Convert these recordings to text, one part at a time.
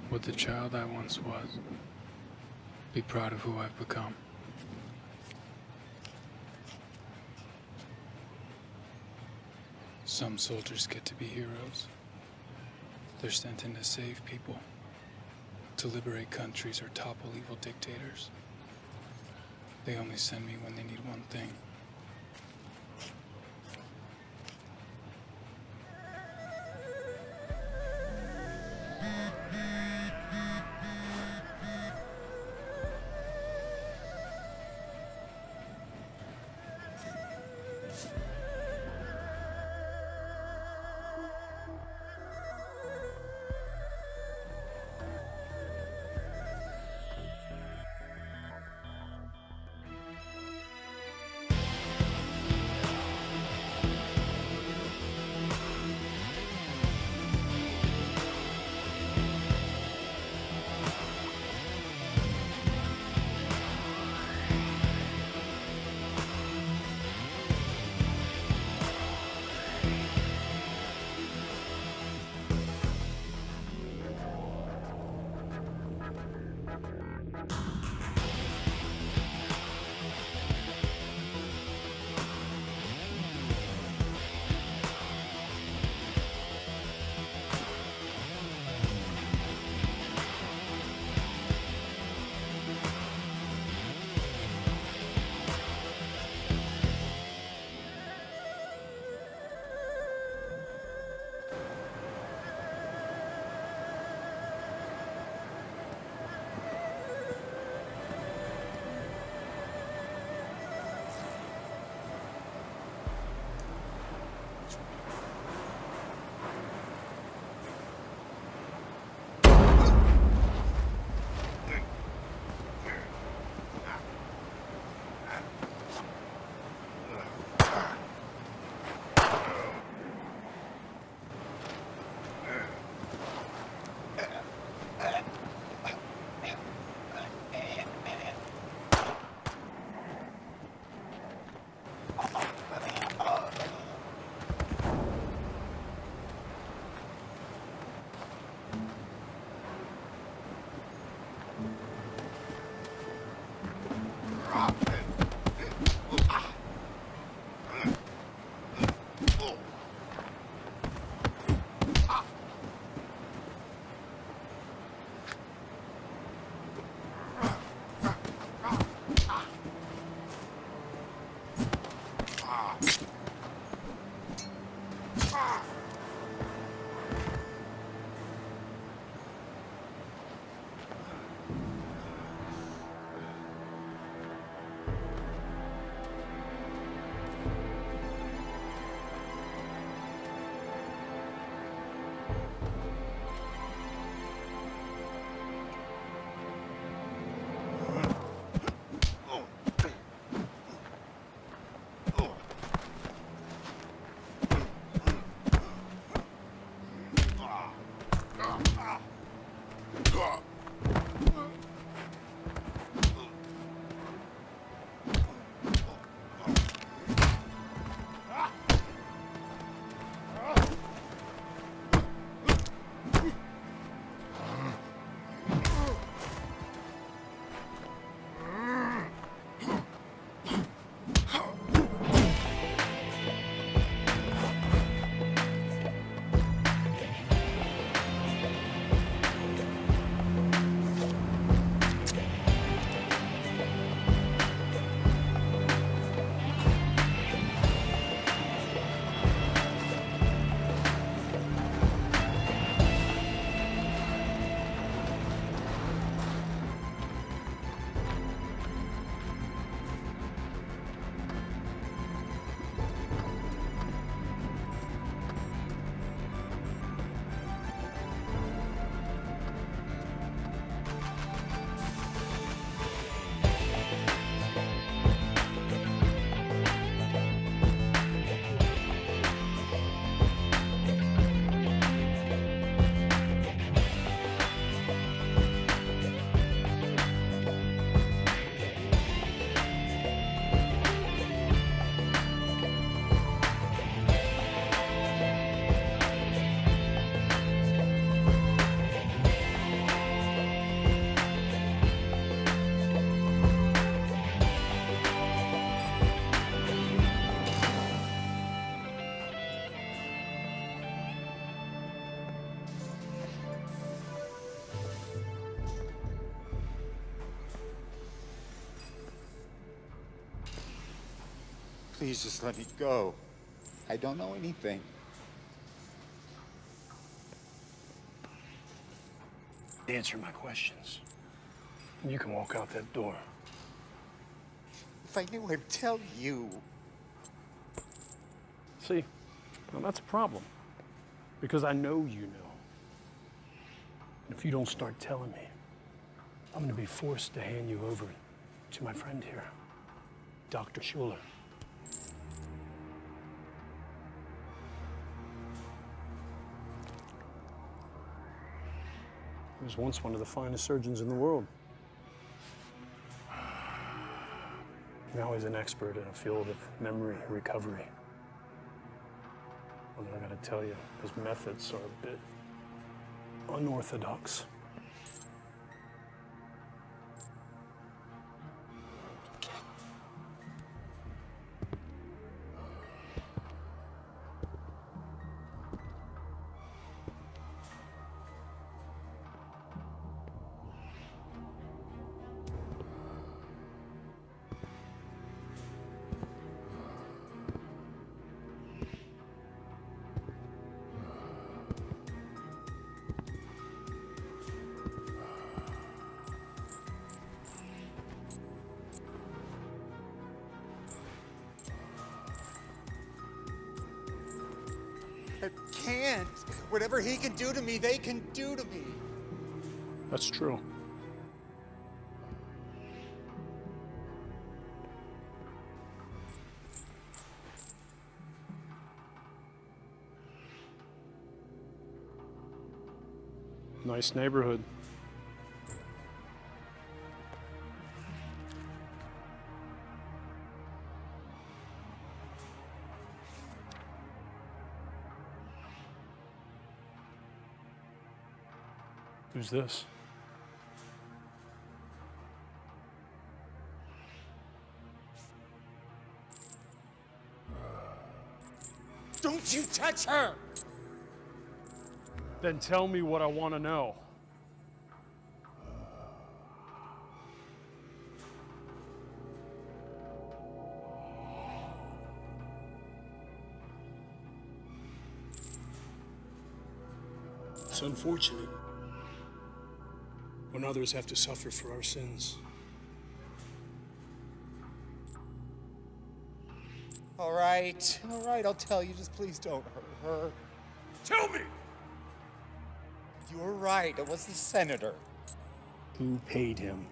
with the child I once was. Be proud of who I've become. Some soldiers get to be heroes. They're sent in to save people, to liberate countries or topple evil dictators. They only send me when they need one thing. Please just let me go. I don't know anything. Answer my questions. And you can walk out that door. If I knew, I'd tell you. See, now that's a problem. Because I know you know. And if you don't start telling me, I'm going to be forced to hand you over to my friend here, Dr. Schuler. He was once one of the finest surgeons in the world. Now he's an expert in a field of memory recovery. Although I gotta tell you, his methods are a bit unorthodox. I can't. Whatever he can do to me, they can do to me. That's true. Nice neighborhood. Who's this? Don't you touch her! Then tell me what I want to know. It's unfortunate when others have to suffer for our sins. All right, I'll tell you. Just please don't hurt her. Tell me! You were right, it was the senator. Who paid him?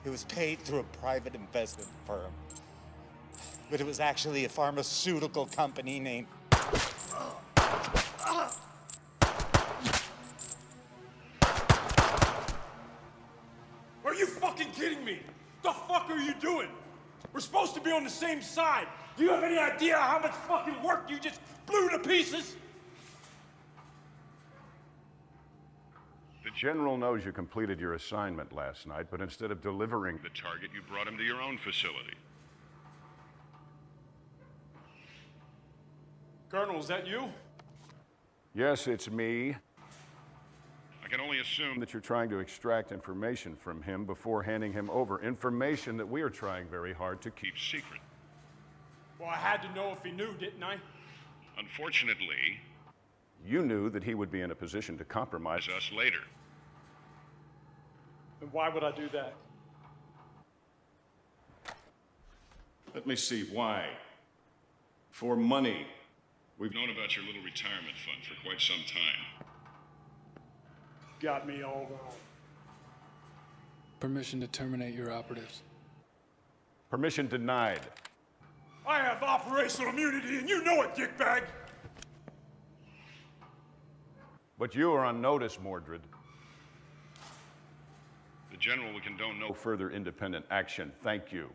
It was paid through a private investment firm. But it was actually a pharmaceutical company named... Are you fucking kidding me? The fuck are you doing? We're supposed to be on the same side. Do you have any idea how much fucking work you just blew to pieces? The General knows you completed your assignment last night, but instead of delivering the target, you brought him to your own facility. Colonel, is that you? Yes, it's me. I can only assume that you're trying to extract information from him before handing him over. Information that we are trying very hard to keep secret. Well, I had to know if he knew, didn't I? Unfortunately, you knew that he would be in a position to compromise us later. And why would I do that? Let me see, why? For money. We've known about your little retirement fund for quite some time. Got me all wrong. Permission to terminate your operatives. Permission denied. I have operational immunity, and you know it, dickbag! But you are on notice, Mordred. The General will condone no further independent action. Thank you.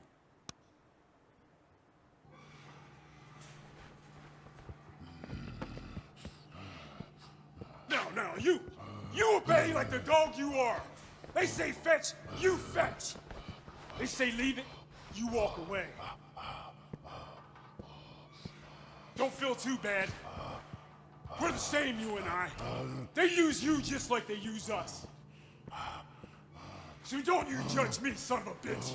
Now, you obey like the dog you are. They say fetch, you fetch. They say leave it, you walk away. Don't feel too bad. We're the same, you and I. They use you just like they use us. So don't you judge me, son of a bitch.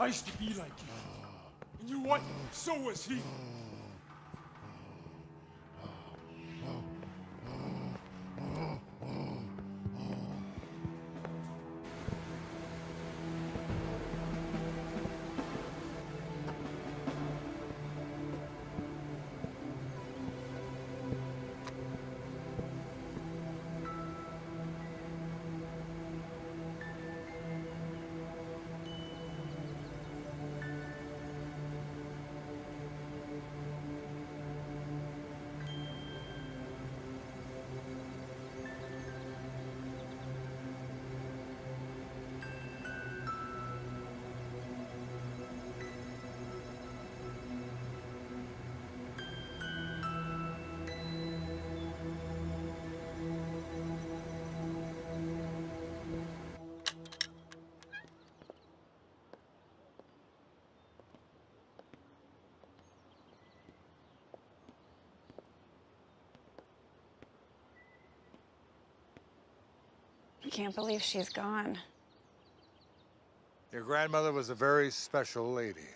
I used to be like you. And you know what? So was he. I can't believe she's gone. Your grandmother was a very special lady.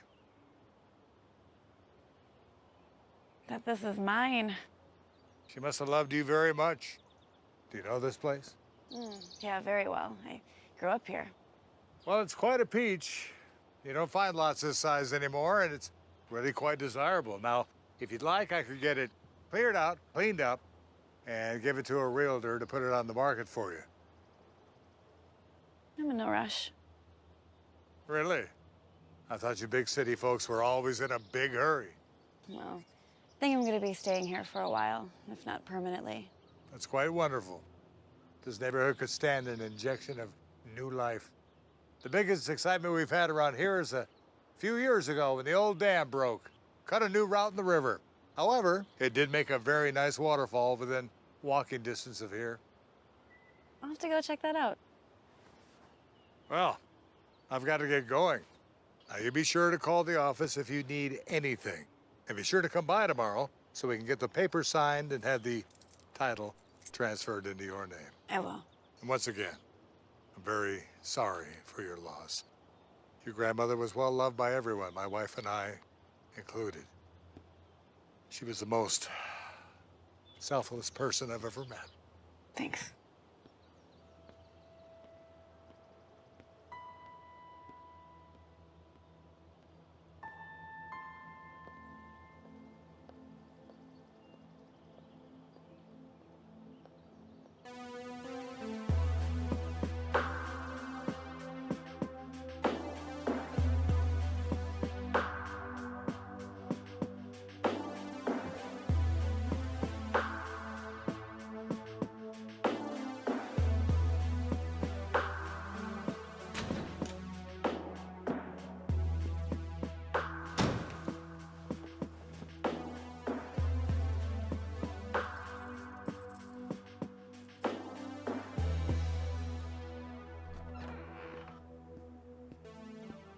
That this is mine. She must have loved you very much. Do you know this place? Yeah, very well. I grew up here. Well, it's quite a peach. You don't find lots this size anymore, and it's really quite desirable. Now, if you'd like, I could get it cleared out, cleaned up, and give it to a realtor to put it on the market for you. I'm in no rush. Really? I thought you big city folks were always in a big hurry. Well, I think I'm going to be staying here for a while, if not permanently. That's quite wonderful. This neighborhood could stand an injection of new life. The biggest excitement we've had around here is a few years ago when the old dam broke. Cut a new route in the river. However, it did make a very nice waterfall within walking distance of here. I'll have to go check that out. Well, I've got to get going. Now, you be sure to call the office if you need anything. And be sure to come by tomorrow so we can get the paper signed and have the title transferred into your name. I will. And once again, I'm very sorry for your loss. Your grandmother was well loved by everyone, my wife and I included. She was the most selfless person I've ever met. Thanks.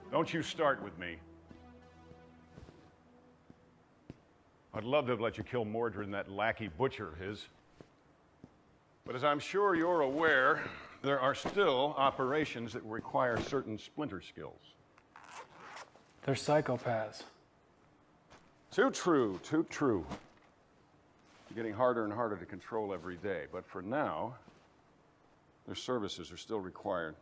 Don't you start with me. I'd love to have let you kill Mordred and that lackey butcher of his. But as I'm sure you're aware, there are still operations that require certain splinter skills. They're psychopaths. Too true, too true. They're getting harder and harder to control every day, but for now, their services are still required.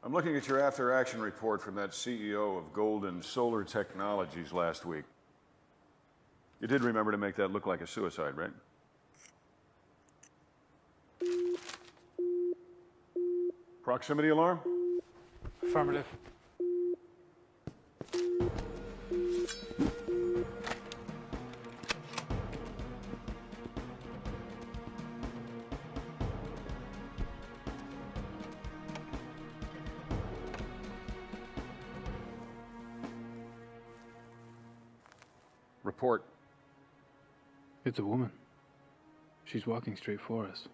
I'm looking at your after-action report from that CEO of Golden Solar Technologies last week. You did remember to make that look like a suicide, right? Proximity alarm? Affirmative. Report. It's a woman. She's walking straight for us.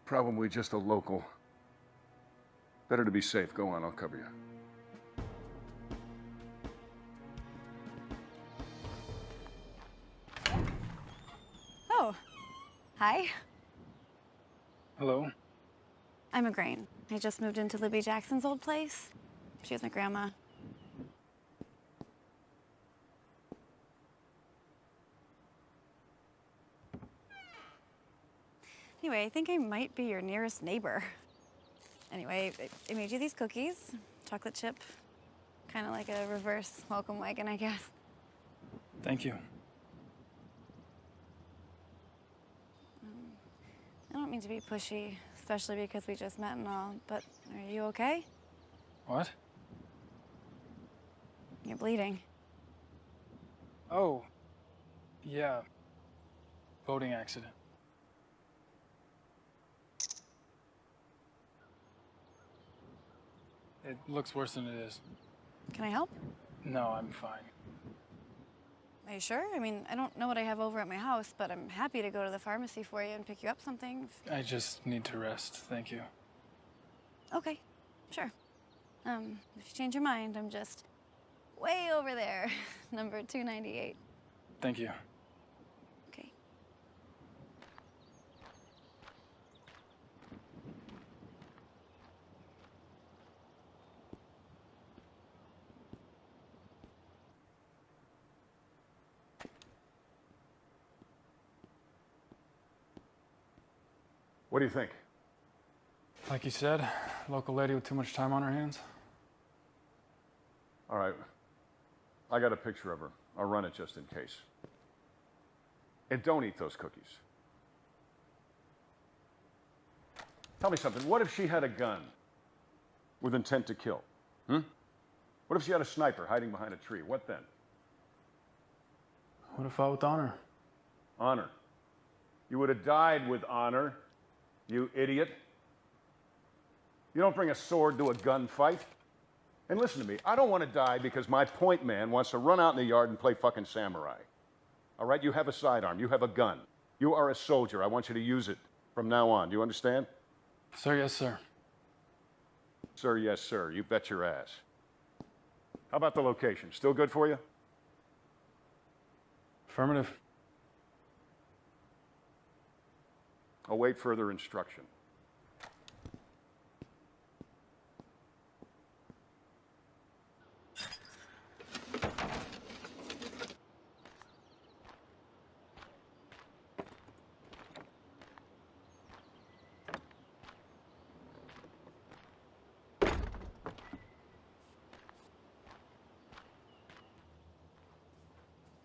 Probably just a local. Better to be safe. Go on, I'll cover you. Oh, hi. Hello? I'm Igraine. I just moved into Libby Jackson's old place. She was my grandma. Anyway, I think I might be your nearest neighbor. Anyway, I made you these cookies, chocolate chip, kind of like a reverse welcome wagon, I guess. Thank you. I don't mean to be pushy, especially because we just met and all, but are you okay? What? You're bleeding. Oh. Yeah. Boating accident. It looks worse than it is. Can I help? No, I'm fine. Are you sure? I mean, I don't know what I have over at my house, but I'm happy to go to the pharmacy for you and pick you up something. I just need to rest, thank you. Okay, sure. If you change your mind, I'm just way over there, number 298. Thank you. Okay. What do you think? Like you said, local lady with too much time on her hands. All right. I got a picture of her. I'll run it just in case. And don't eat those cookies. Tell me something. What if she had a gun with intent to kill? What if she had a sniper hiding behind a tree? What then? Would have fought with honor. Honor. You would have died with honor, you idiot. You don't bring a sword to a gunfight. And listen to me, I don't want to die because my point man wants to run out in the yard and play fucking samurai. All right, you have a sidearm, you have a gun. You are a soldier. I want you to use it from now on. Do you understand? Sir, yes, sir. Sir, yes, sir. You bet your ass. How about the location? Still good for you? Affirmative. Await further instruction.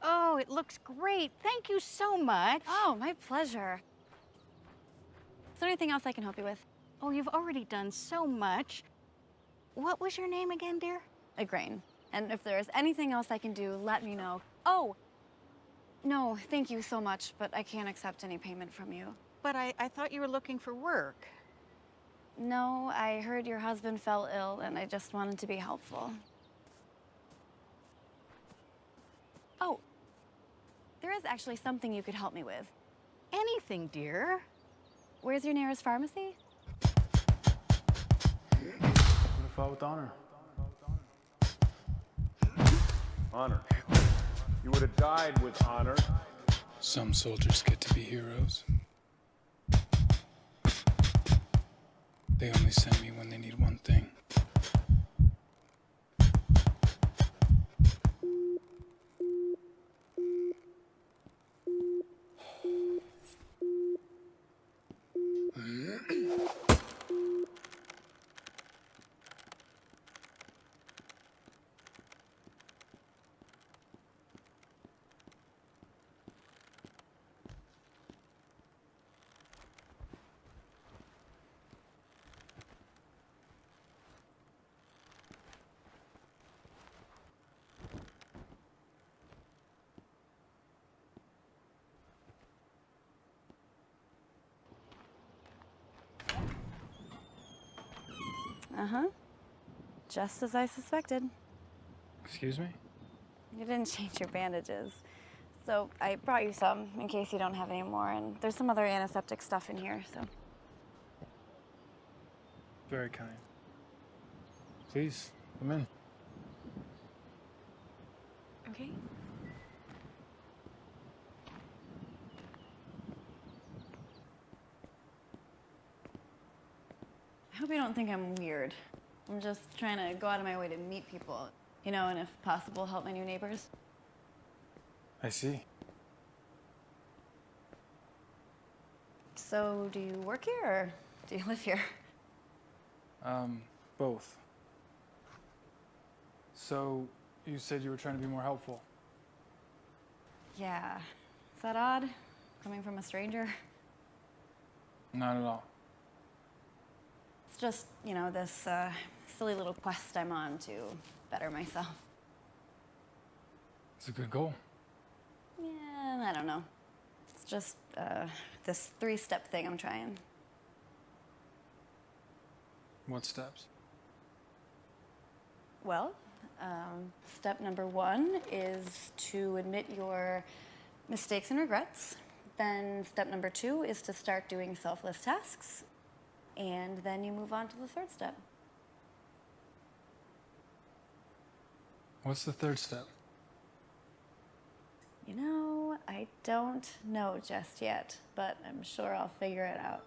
Oh, it looks great. Thank you so much. Oh, my pleasure. Is there anything else I can help you with? Oh, you've already done so much. What was your name again, dear? Igraine. And if there's anything else I can do, let me know. Oh! No, thank you so much, but I can't accept any payment from you. But I thought you were looking for work. No, I heard your husband fell ill, and I just wanted to be helpful. Oh, there is actually something you could help me with. Anything, dear. Where's your nearest pharmacy? Would have fought with honor. Honor. You would have died with honor. Some soldiers get to be heroes. They only send me when they need one thing. Uh-huh. Just as I suspected. Excuse me? You didn't change your bandages. So I brought you some in case you don't have any more, and there's some other antiseptic stuff in here, so. Very kind. Please, come in. Okay. I hope you don't think I'm weird. I'm just trying to go out of my way to meet people, you know, and if possible, help my new neighbors. I see. So, do you work here or do you live here? Both. So, you said you were trying to be more helpful. Yeah. Is that odd? Coming from a stranger? Not at all. It's just, you know, this silly little quest I'm on to better myself. It's a good goal. Yeah, I don't know. It's just this 3-step thing I'm trying. What steps? Well, step number 1 is to admit your mistakes and regrets. Then step number 2 is to start doing selfless tasks. And then you move on to the 3rd step. What's the 3rd step? You know, I don't know just yet, but I'm sure I'll figure it out.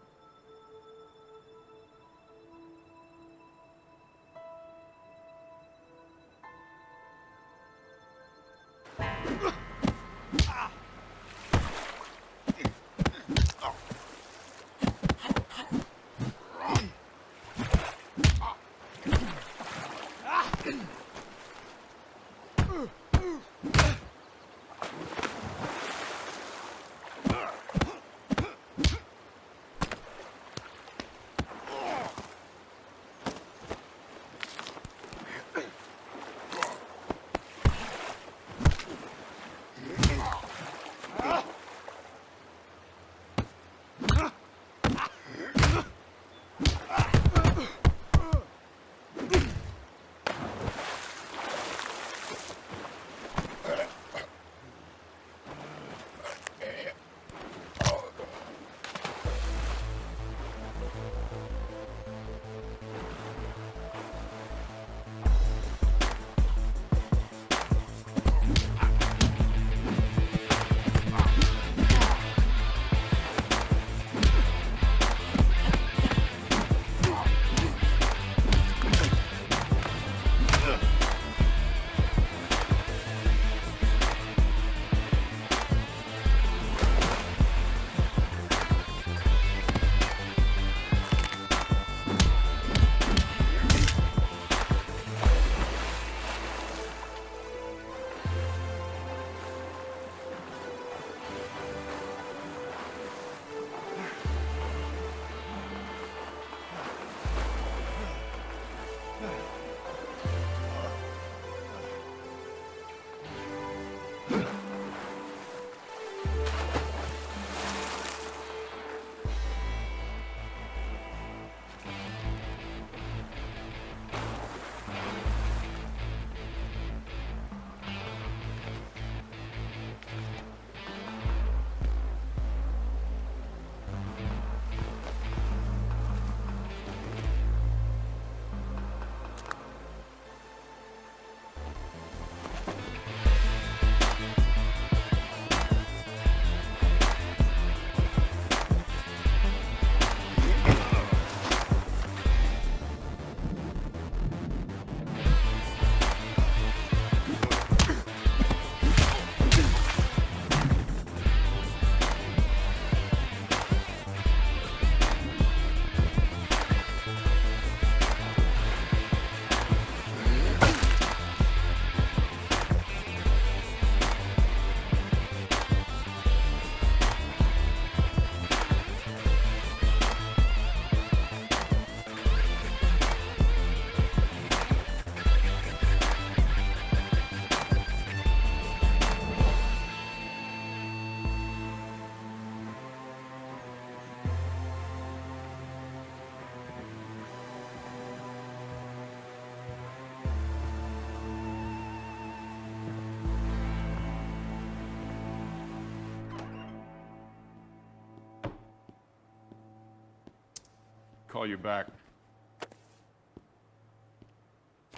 Call you back.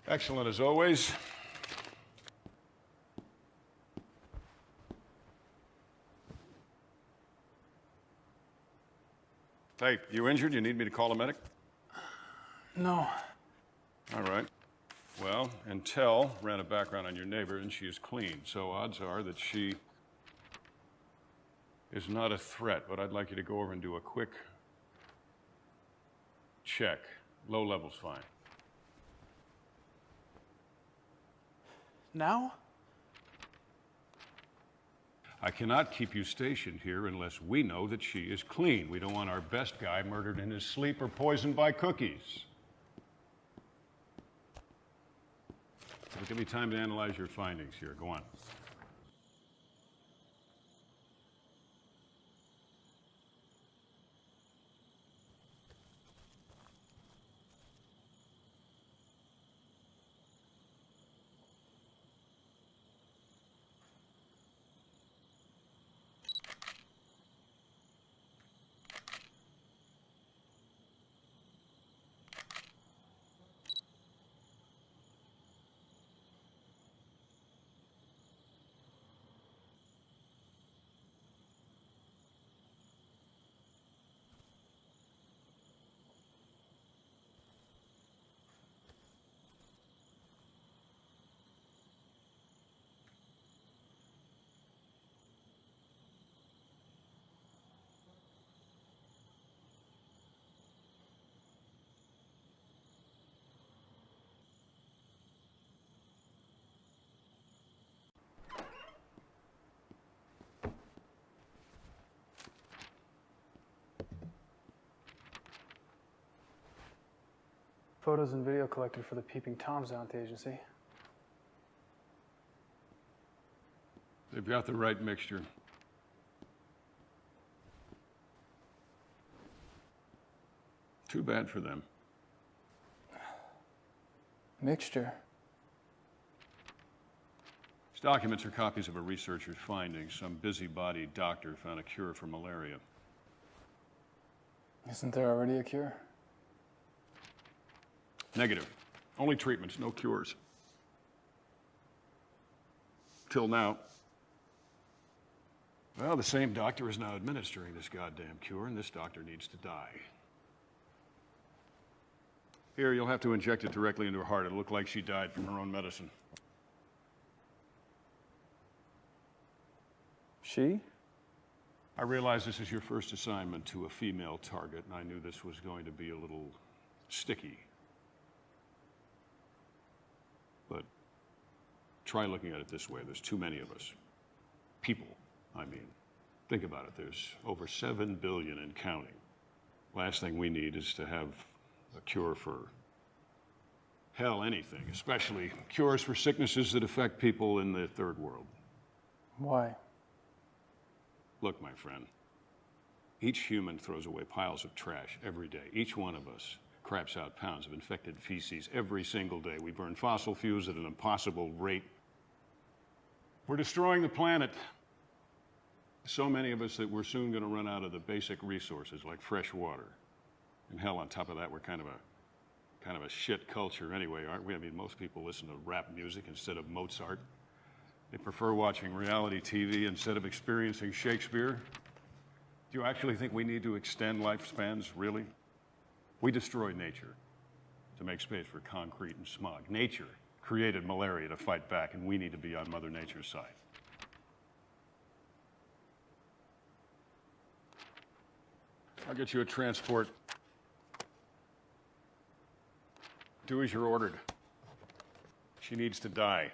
Excellent as always. Hey, you injured? You need me to call a medic? No. All right. Well, Intel ran a background on your neighbor, and she is clean, so odds are that she is not a threat, but I'd like you to go over and do a quick check. Low level's fine. Now? I cannot keep you stationed here unless we know that she is clean. We don't want our best guy murdered in his sleep or poisoned by cookies. So give me time to analyze your findings here. Go on. Photos and video collected for the Peeping Toms out at the agency. They've got the right mixture. Too bad for them. Mixture? These documents are copies of a researcher's findings. Some busybody doctor found a cure for malaria. Isn't there already a cure? Negative. Only treatments, no cures. Till now. Well, the same doctor is now administering this goddamn cure, and this doctor needs to die. Here, you'll have to inject it directly into her heart. It'll look like she died from her own medicine. She? I realize this is your first assignment to a female target, and I knew this was going to be a little sticky. But try looking at it this way. There's too many of us. People, I mean. Think about it. There's over 7 billion and counting. Last thing we need is to have a cure for, hell, anything, especially cures for sicknesses that affect people in the third world. Why? Look, my friend, each human throws away piles of trash every day. Each one of us craps out pounds of infected feces every single day. We burn fossil fuels at an impossible rate. We're destroying the planet. So many of us that we're soon going to run out of the basic resources like fresh water. And hell, on top of that, we're kind of a shit culture anyway, aren't we? I mean, most people listen to rap music instead of Mozart. They prefer watching reality TV instead of experiencing Shakespeare. Do you actually think we need to extend lifespans, really? We destroyed nature to make space for concrete and smog. Nature created malaria to fight back, and we need to be on Mother Nature's side. I'll get you a transport. Do as you're ordered. She needs to die.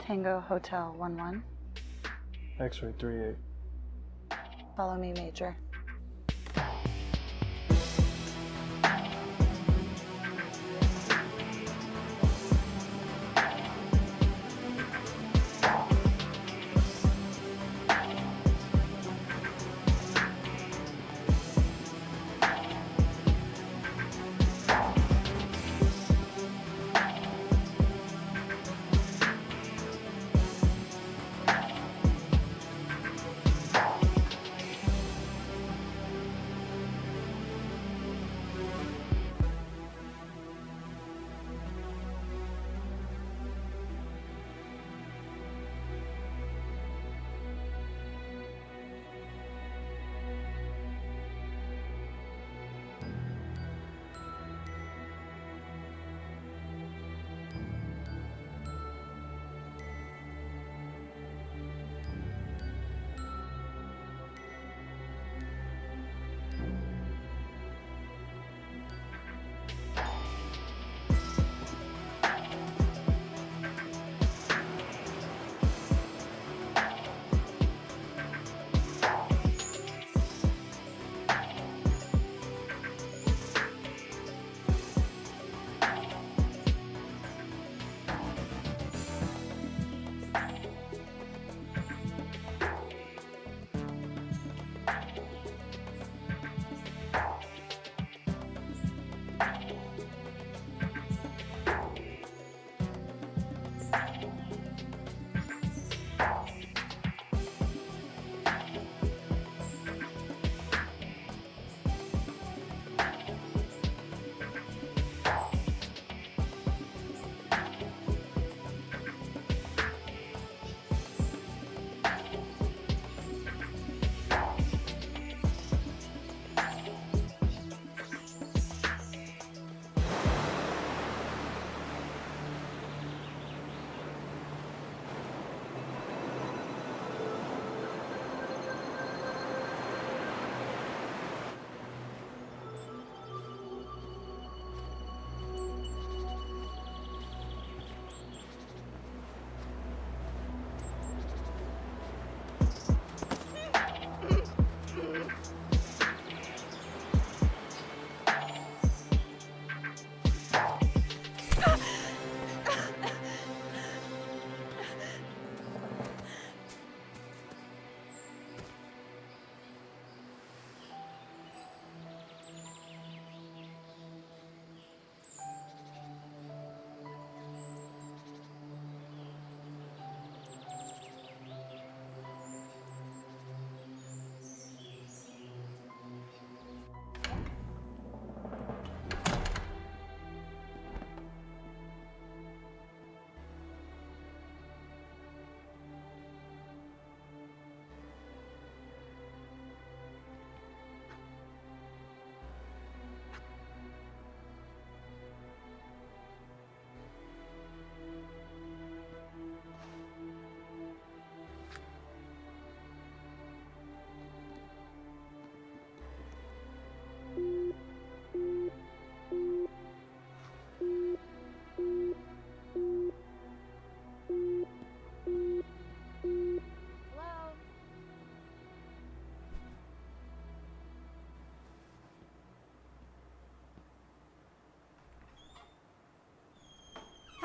Tango Hotel 11. X-ray 38. Follow me, Major.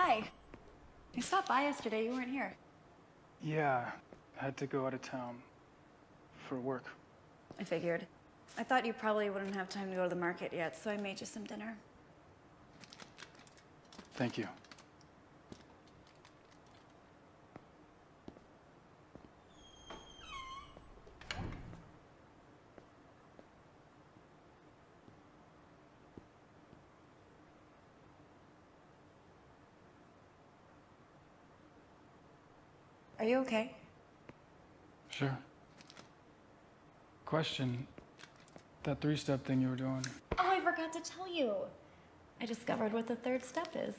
Hi. I stopped by yesterday. You weren't here. Yeah, I had to go out of town for work. I figured. I thought you probably wouldn't have time to go to the market yet, so I made you some dinner. Thank you. Are you okay? Sure. Question, that three-step thing you were doing, Oh, I forgot to tell you. I discovered what the third step is.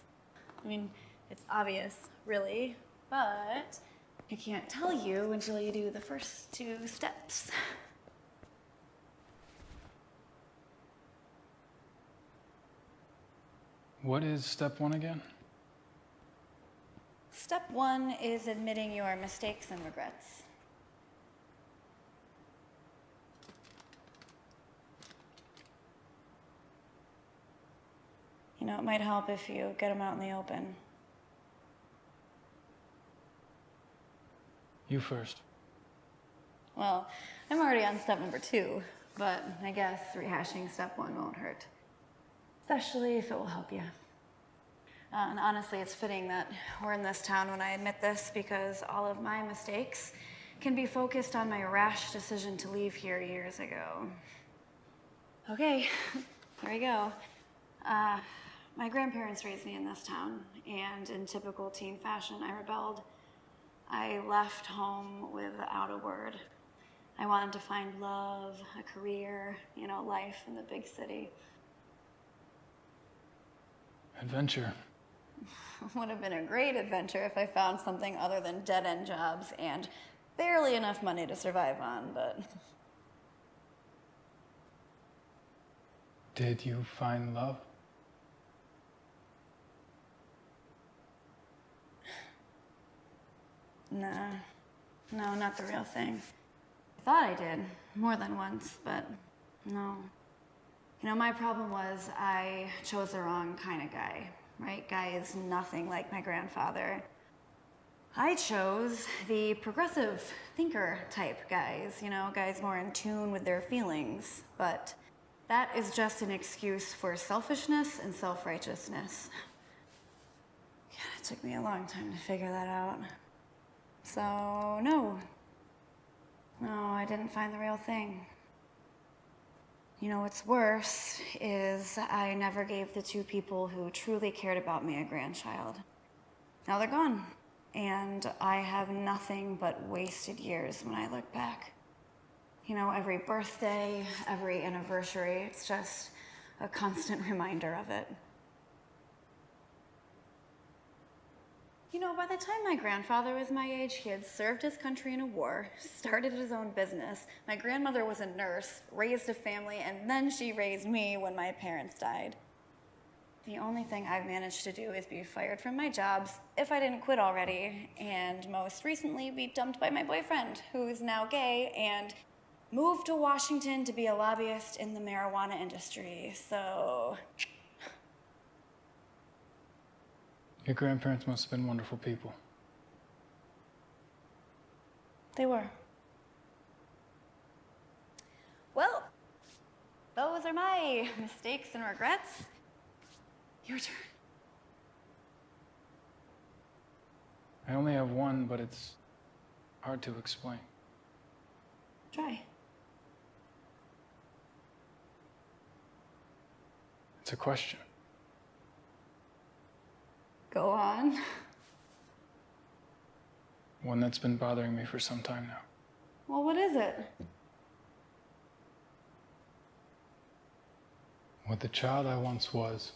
I mean, it's obvious, really, but I can't tell you until you do the first two steps. what is step one again? Step 1 is admitting your mistakes and regrets. You know, it might help if you get them out in the open. You first. Well, I'm already on step number 2, but I guess rehashing step 1 won't hurt. Especially if it will help you. And honestly, it's fitting that we're in this town when I admit this, because all of my mistakes can be focused on my rash decision to leave here years ago. Okay, here we go. My grandparents raised me in this town, and in typical teen fashion, I rebelled. I left home without a word. I wanted to find love, a career, you know, life in the big city. Adventure. Would have been a great adventure if I found something other than dead-end jobs and barely enough money to survive on, but... Did you find love? Nah, no, not the real thing. I thought I did, more than once, but no. You know, my problem was I chose the wrong kind of guy, right? Guy is nothing like my grandfather. I chose the progressive thinker type guys, you know, guys more in tune with their feelings, but that is just an excuse for selfishness and self-righteousness. Yeah, it took me a long time to figure that out. So, no, I didn't find the real thing. You know, what's worse is I never gave the 2 people who truly cared about me a grandchild. Now they're gone, and I have nothing but wasted years when I look back. You know, every birthday, every anniversary, it's just a constant reminder of it. You know, by the time my grandfather was my age, he had served his country in a war, started his own business. My grandmother was a nurse, raised a family, and then she raised me when my parents died. The only thing I've managed to do is be fired from my jobs, if I didn't quit already, and most recently be dumped by my boyfriend, who's now gay, and moved to Washington to be a lobbyist in the marijuana industry, so... Your grandparents must have been wonderful people. They were. Well, those are my mistakes and regrets. Your turn. I only have one, but it's hard to explain. Try. It's a question. Go on. One that's been bothering me for some time now. Well, what is it? Would the child I once was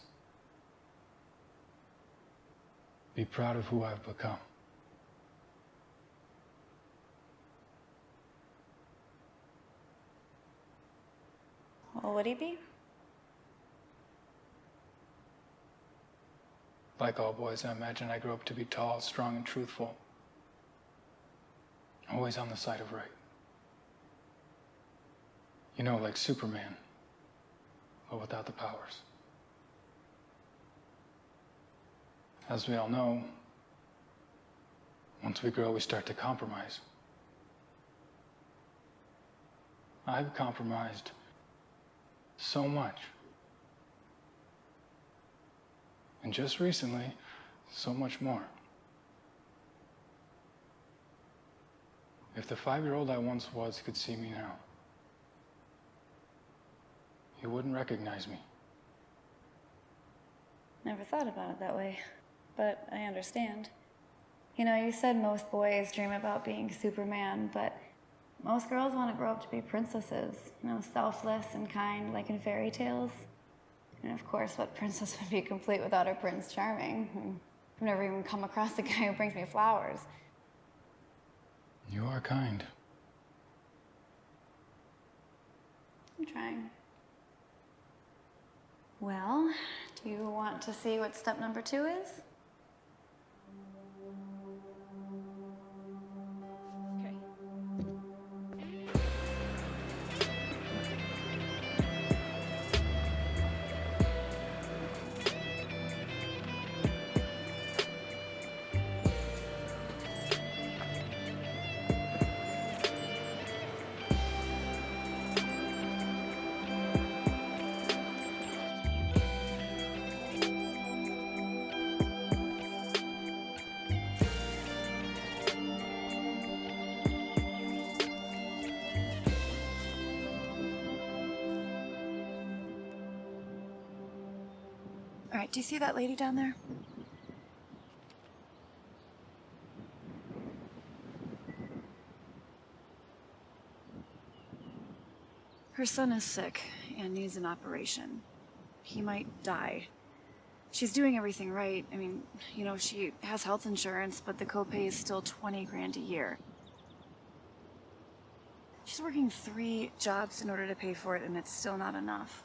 be proud of who I've become? Well, would he be? Like all boys, I imagine I grew up to be tall, strong, and truthful. Always on the side of right. You know, like Superman, but without the powers. As we all know, once we grow, we start to compromise. I've compromised so much. And just recently, so much more. If the 5-year-old I once was could see me now, he wouldn't recognize me. Never thought about it that way, but I understand. You know, you said most boys dream about being Superman, but most girls want to grow up to be princesses, you know, selfless and kind, like in fairy tales. And of course, what princess would be complete without her Prince Charming? I've never even come across a guy who brings me flowers. You are kind. I'm trying. Well, do you want to see what step number 2 is? right, do you see that lady down there? Her son is sick and needs an operation. He might die. She's doing everything right. I mean, you know, she has health insurance, but the copay is still 20 grand a year. She's working 3 jobs in order to pay for it, and it's still not enough.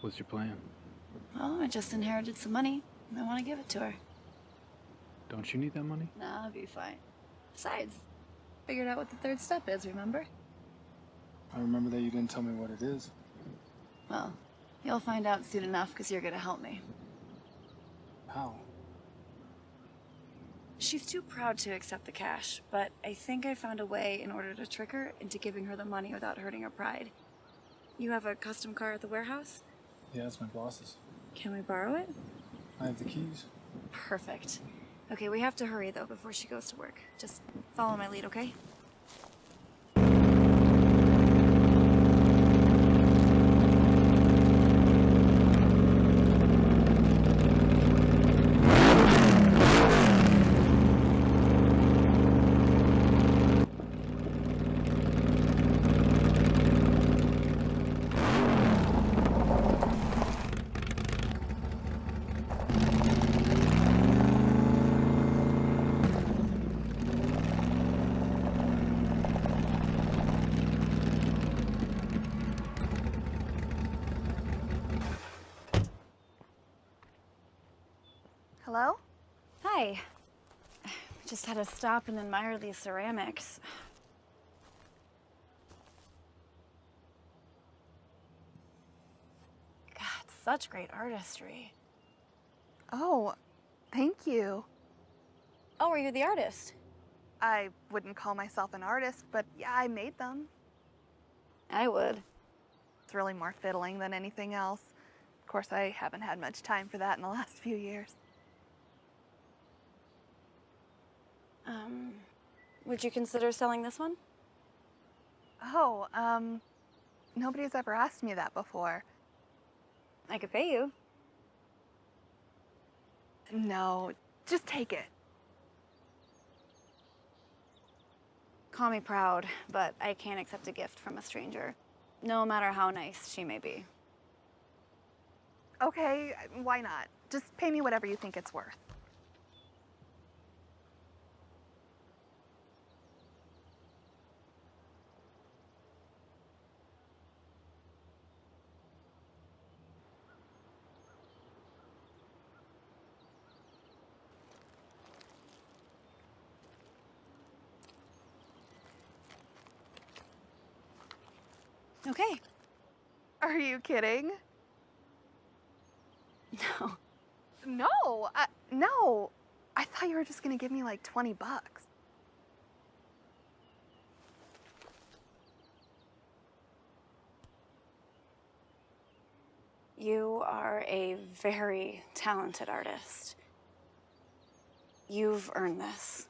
What's your plan? Well, I just inherited some money. I want to give it to her. Don't you need that money? Nah, I'll be fine. Besides, figured out what the 3rd step is, remember? I remember that you didn't tell me what it is. Well, you'll find out soon enough because you're gonna help me. How? She's too proud to accept the cash, but I think I found a way in order to trick her into giving her the money without hurting her pride. You have a custom car at the warehouse? Yeah, it's my boss's. Can we borrow it? I have the keys. Perfect. Okay, we have to hurry though before she goes to work. Just follow my lead, okay? Hello? Hi. Just had to stop and admire these ceramics. God, such great artistry. Oh, thank you. Oh, are you the artist? I wouldn't call myself an artist, but yeah, I made them. I would. It's really more fiddling than anything else. Of course, I haven't had much time for that in the last few years. Would you consider selling this one? Oh, nobody's ever asked me that before. I could pay you. No, just take it. Call me proud, but I can't accept a gift from a stranger, no matter how nice she may be. Okay, why not? Just pay me whatever you think it's worth. Okay. Are you kidding? No. No, no. I thought you were just gonna give me like 20 bucks. You are a very talented artist. You've earned this.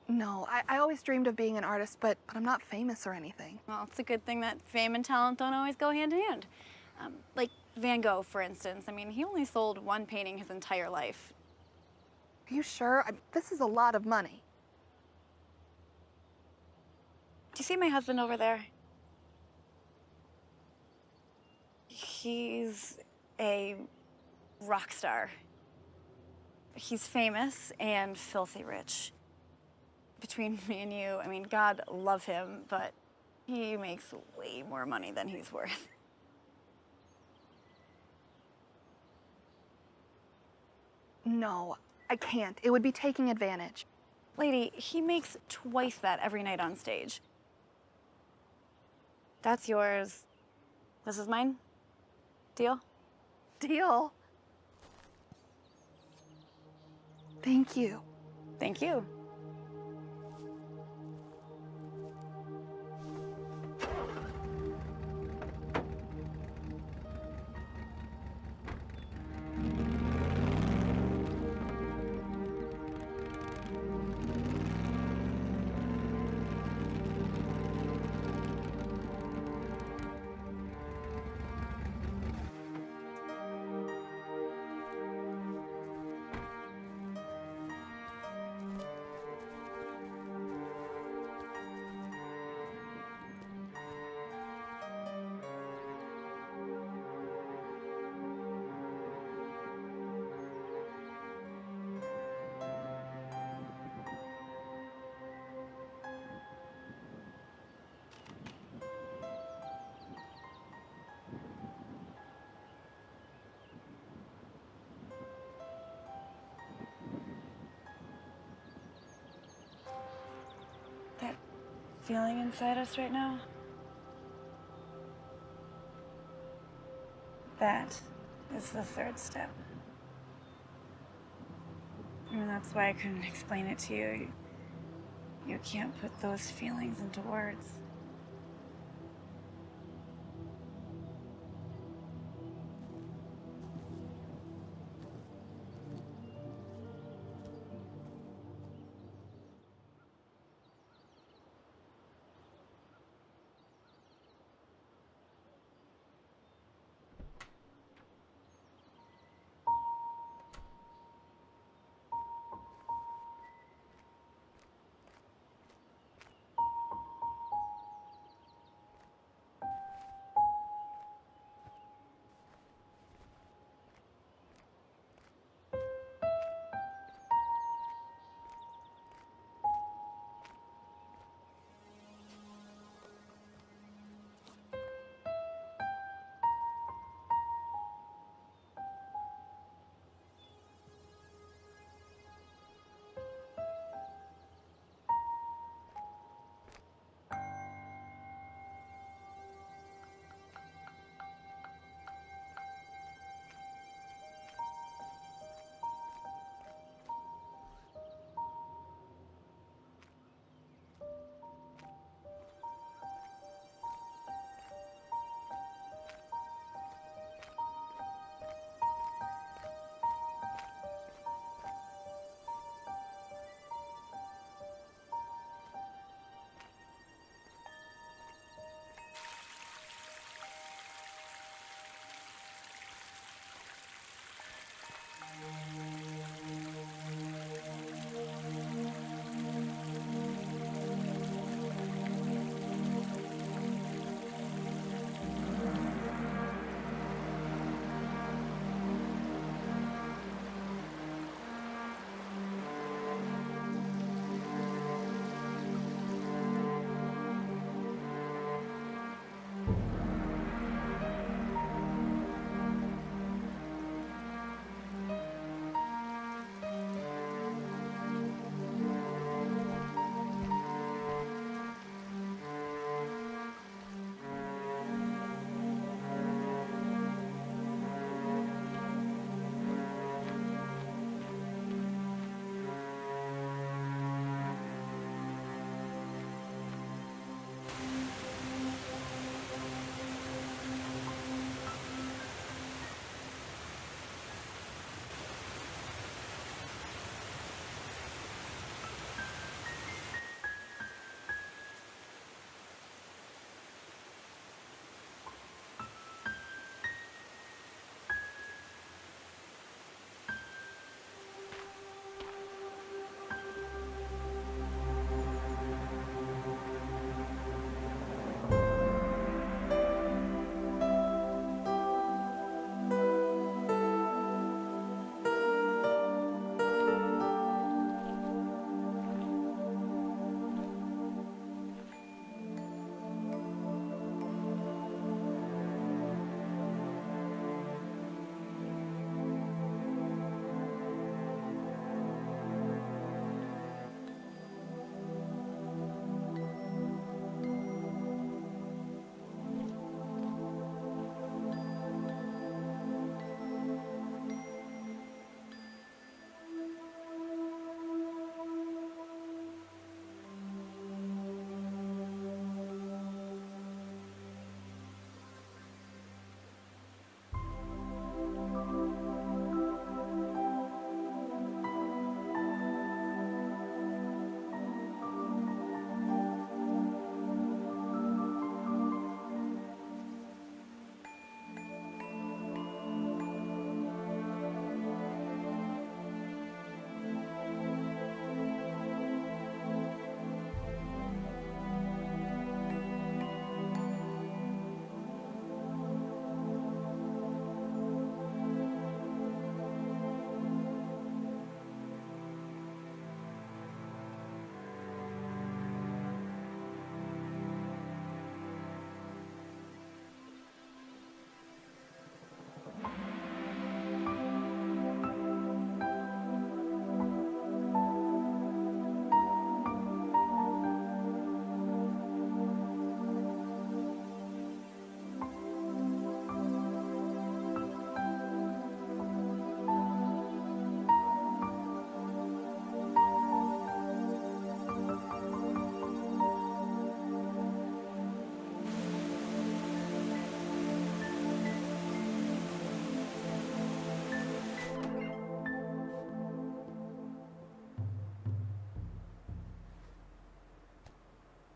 No, I always dreamed of being an artist, but I'm not famous or anything. Well, it's a good thing that fame and talent don't always go hand in hand. Like Van Gogh, for instance. I mean, he only sold one painting his entire life. Are you sure? This is a lot of money. Do you see my husband over there? He's a rock star. He's famous and filthy rich. Between me and you, I mean, God love him, but he makes way more money than he's worth. No, I can't. It would be taking advantage. Lady, he makes twice that every night on stage. That's yours. This is mine. Deal? Deal. Thank you. Thank you. feeling inside us right now? That is the third step. And that's why I couldn't explain it to you. You can't put those feelings into words.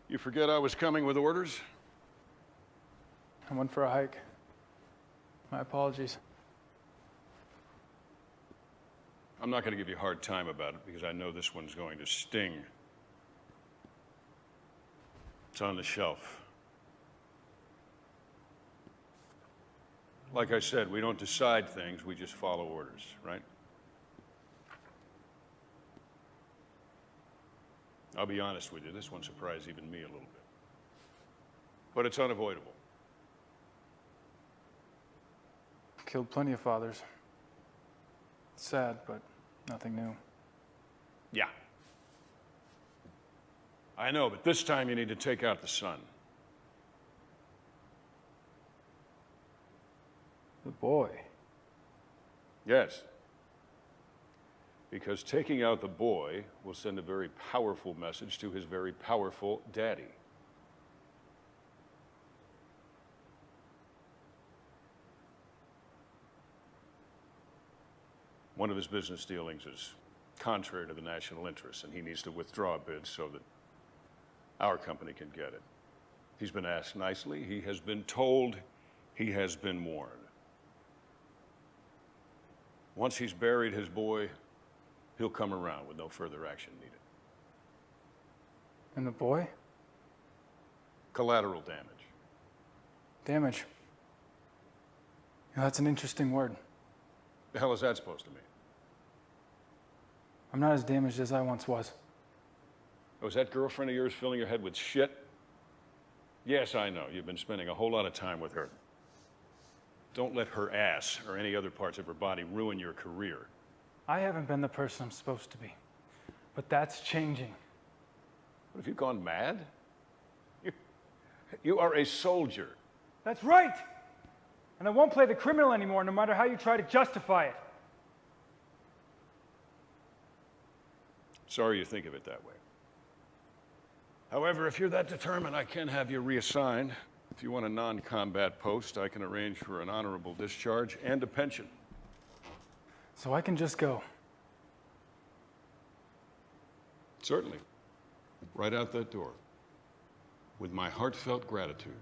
You forget I was coming with orders? I went for a hike. My apologies. I'm not going to give you a hard time about it because I know this one's going to sting. It's on the shelf. Like I said, we don't decide things, we just follow orders, right? I'll be honest with you, this one surprised even me a little bit. But it's unavoidable. Killed plenty of fathers. It's sad, but nothing new. Yeah. I know, but this time you need to take out the son. The boy. Yes. Because taking out the boy will send a very powerful message to his very powerful daddy. One of his business dealings is contrary to the national interest, and he needs to withdraw a bid so that our company can get it. He's been asked nicely, he has been told, he has been warned. Once he's buried his boy, he'll come around with no further action needed. And the boy? Collateral damage. Damage. Yeah, that's an interesting word. The hell is that supposed to mean? I'm not as damaged as I once was. Oh, is that girlfriend of yours filling your head with shit? Yes, I know. You've been spending a whole lot of time with her. Don't let her ass or any other parts of her body ruin your career. I haven't been the person I'm supposed to be. But that's changing. What, have you gone mad? You are a soldier. That's right! And I won't play the criminal anymore, no matter how you try to justify it. Sorry you think of it that way. However, if you're that determined, I can have you reassigned. If you want a non-combat post, I can arrange for an honorable discharge and a pension. So I can just go. Certainly. Right out that door. With my heartfelt gratitude.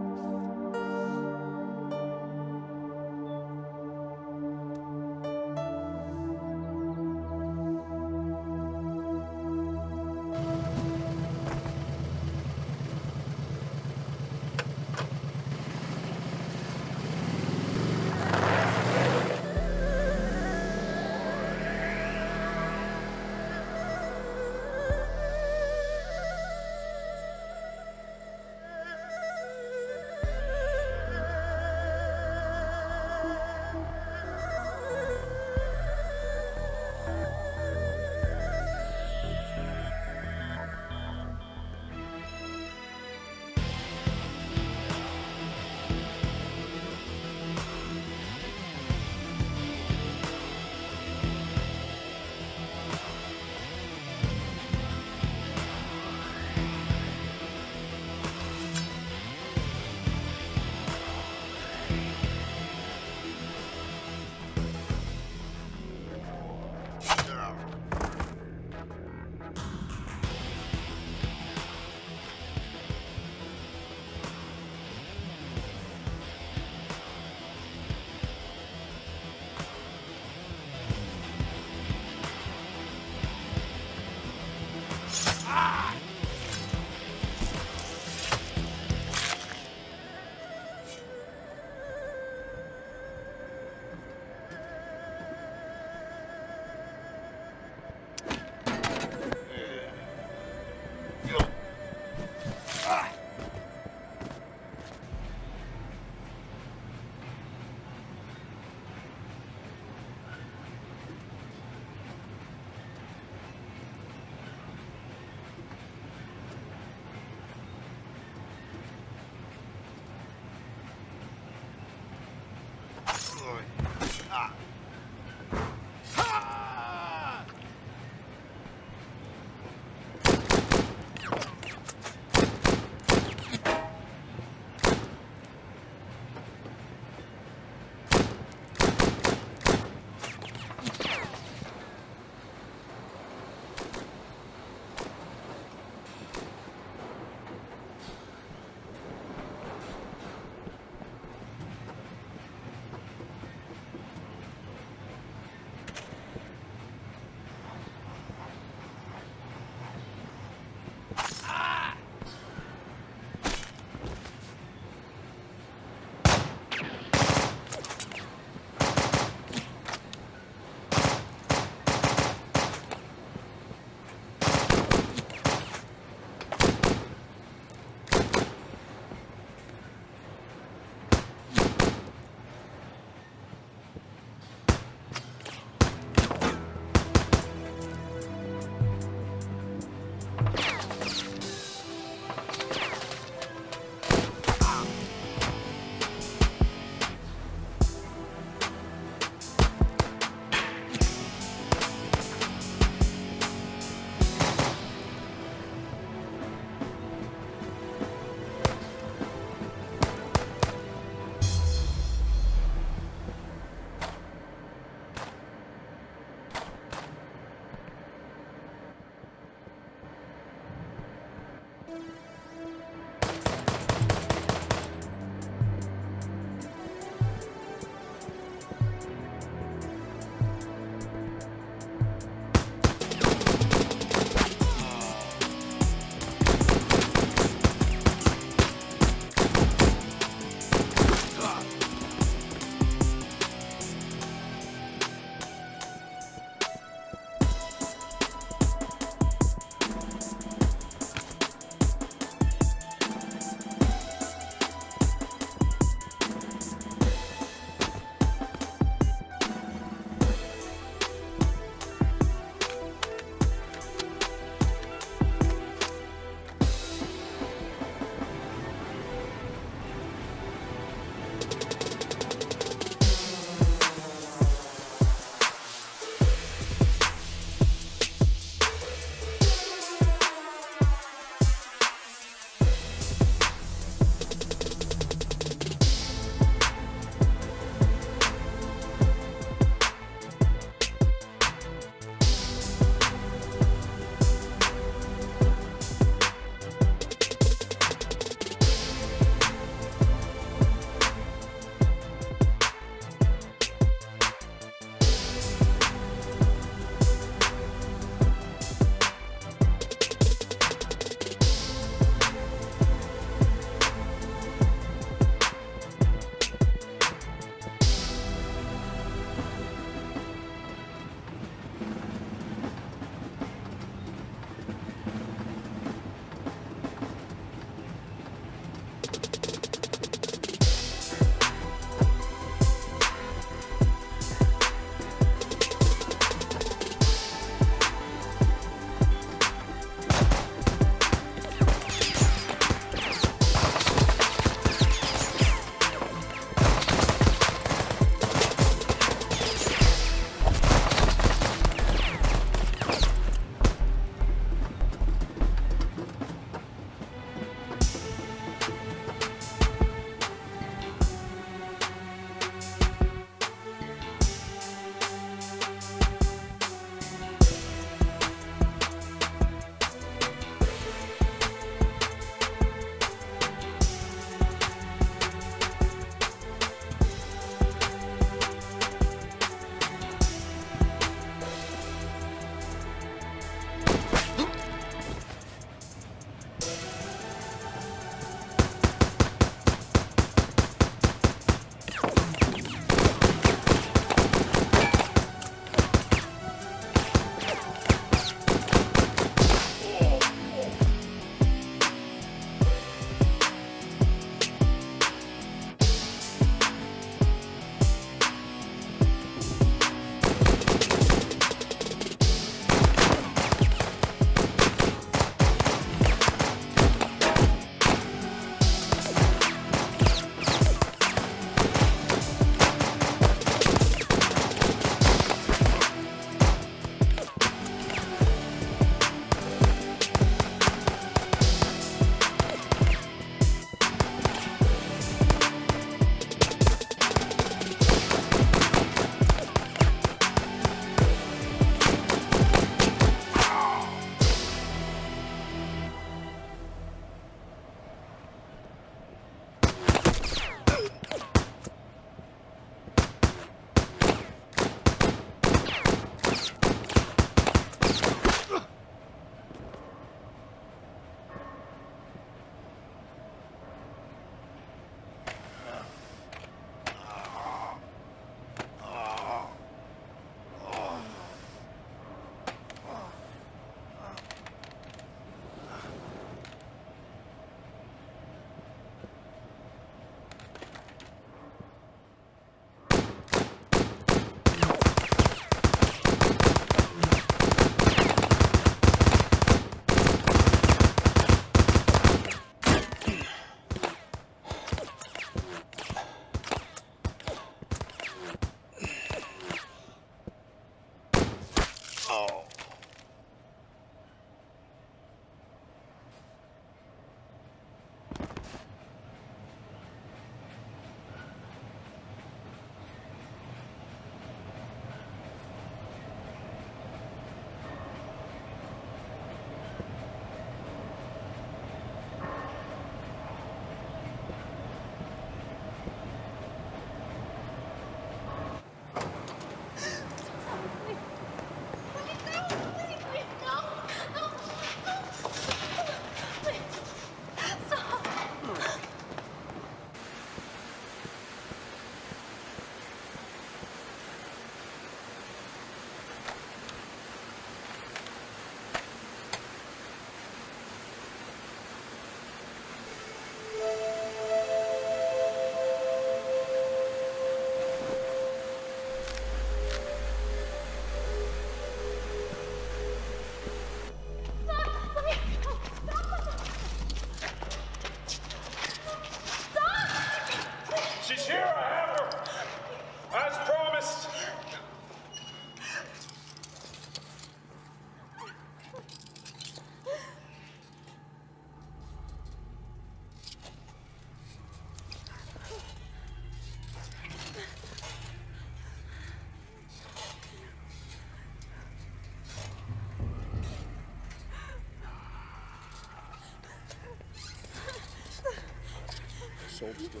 sold still.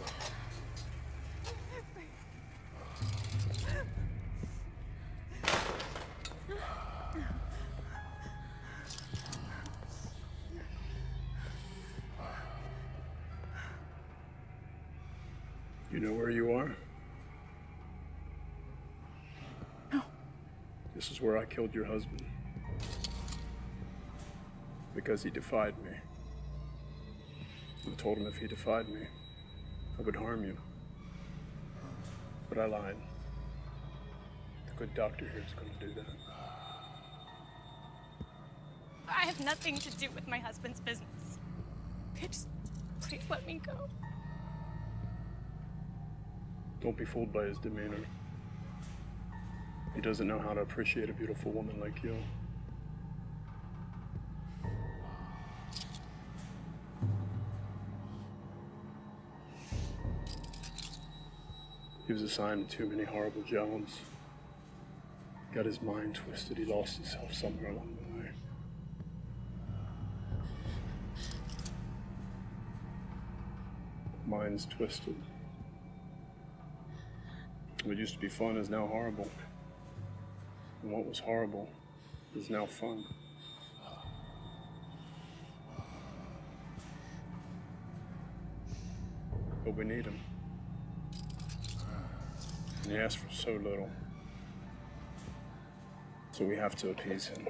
You know where you are? No. This is where I killed your husband. Because he defied me. I told him if he defied me, I would harm you. But I lied. The good doctor here is going to do that. I have nothing to do with my husband's business. Just please let me go. Don't be fooled by his demeanor. He doesn't know how to appreciate a beautiful woman like you. He was assigned to too many horrible jobs. Got his mind twisted. He lost himself somewhere along the way. Mind's twisted. What used to be fun is now horrible. And what was horrible is now fun. But we need him. And he asked for so little. So we have to appease him.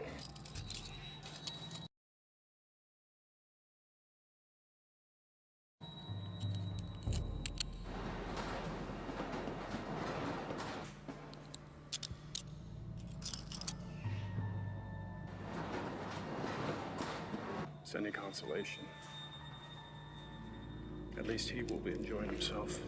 It's any consolation. At least he will be enjoying himself.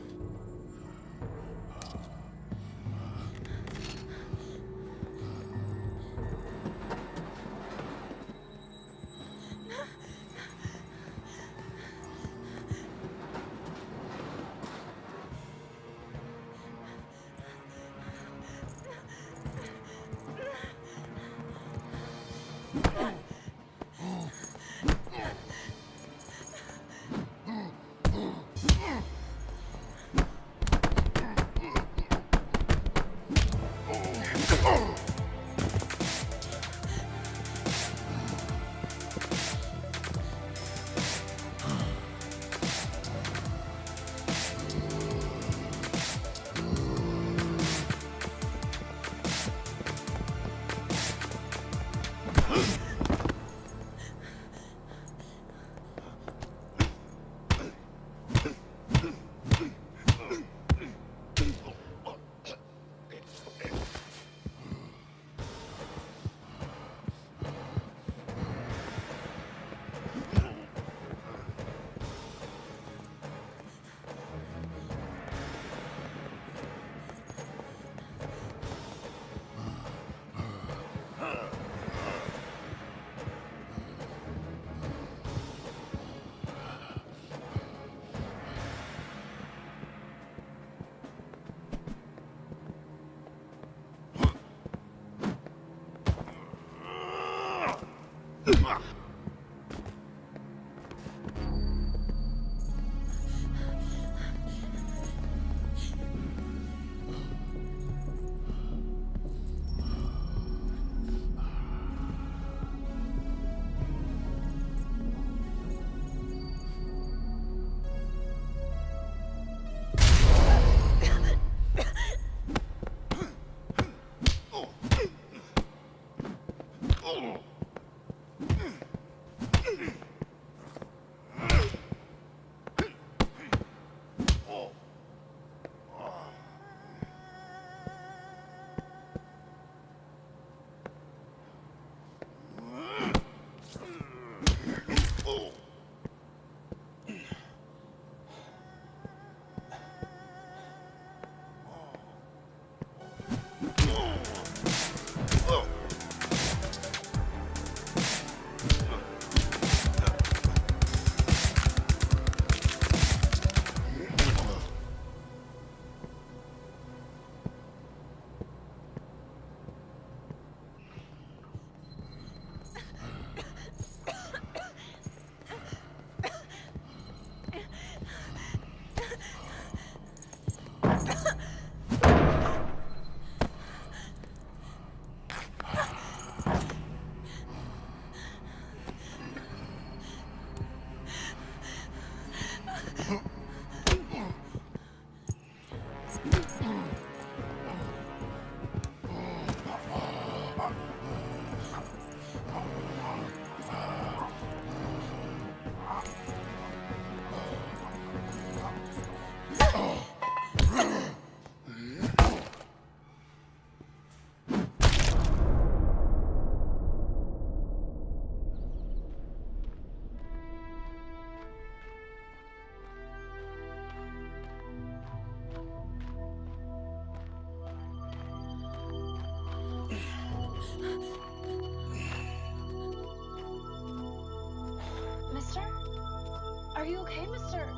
Are you okay, mister?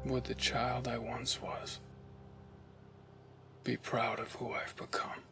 Would the child I once was be proud of who I've become?